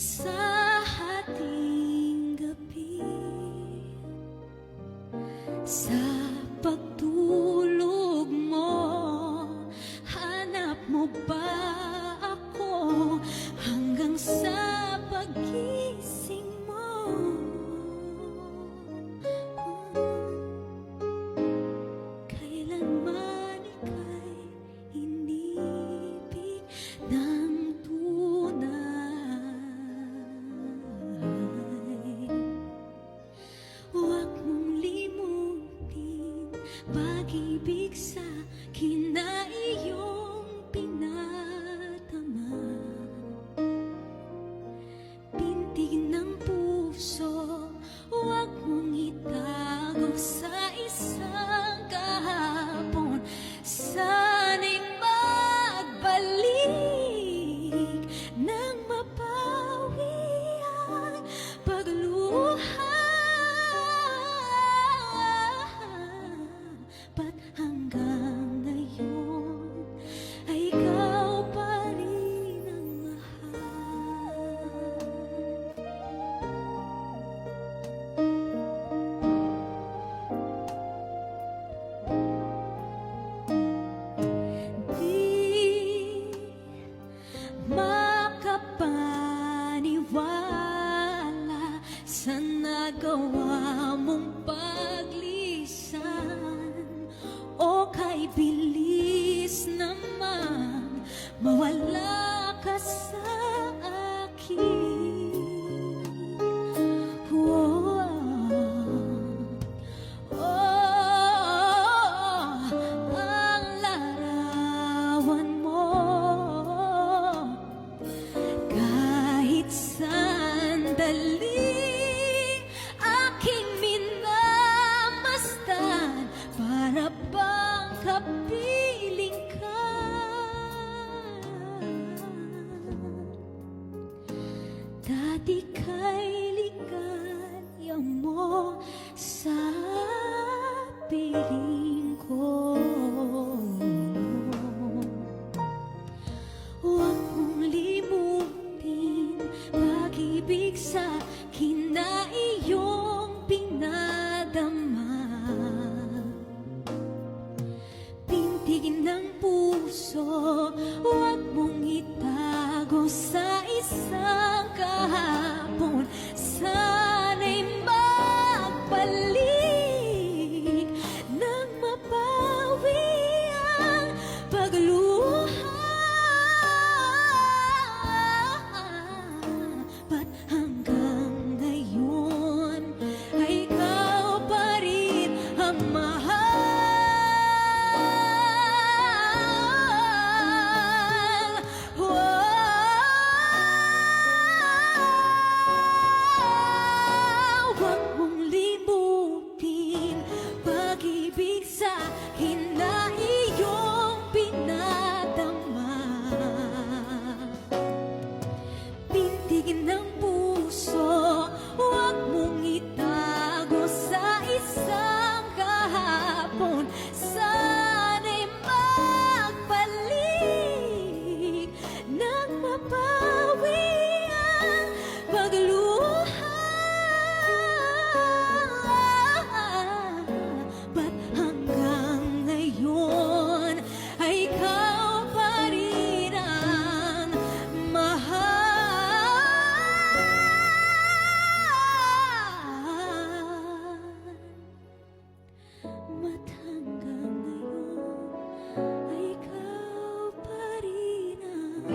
sa hating gabi, sa pagtulog mo, hanap mo ba ako hanggang sa paggising mo? Kailanman ika'y inibig ng pag-ibig sa kina iyong pinatama, pintig ng puso, huwag mong itago sa isang kahapon. Sana'y magbalik nang mapawi ang pagluha. Ba't hanggang ngayon ay ikaw pa rin ang mahal? Di makapaniwala sa nagawa mong paglisan, o kay bilis naman mawala ka sa akin. Oh, ang larawan mo kahit sandali aking minamasdan, para bang kapiling ka. Dati kay ligaya mo sa piling ko. Huwag mong limutin pag-ibig sa kina iyong pinadama, pintig ng puso, huwag mong itago sa isang kahapon. Sana'y magbalik nang mapawi ang pagluha. Ba't hanggang ngayon ay ikaw pa rin ang mahal? Huwag mong limutin pag-ibig sa kina iyong pinadama, pintig ng puso, huwag mong itago sa isang kahapon. Sana'y magbalik nang mapawi ang pagluha. Ba't hanggang ngayon ay ikaw pa rin ang mahal? Ba't hanggang ngayon ay ikaw pa rin ang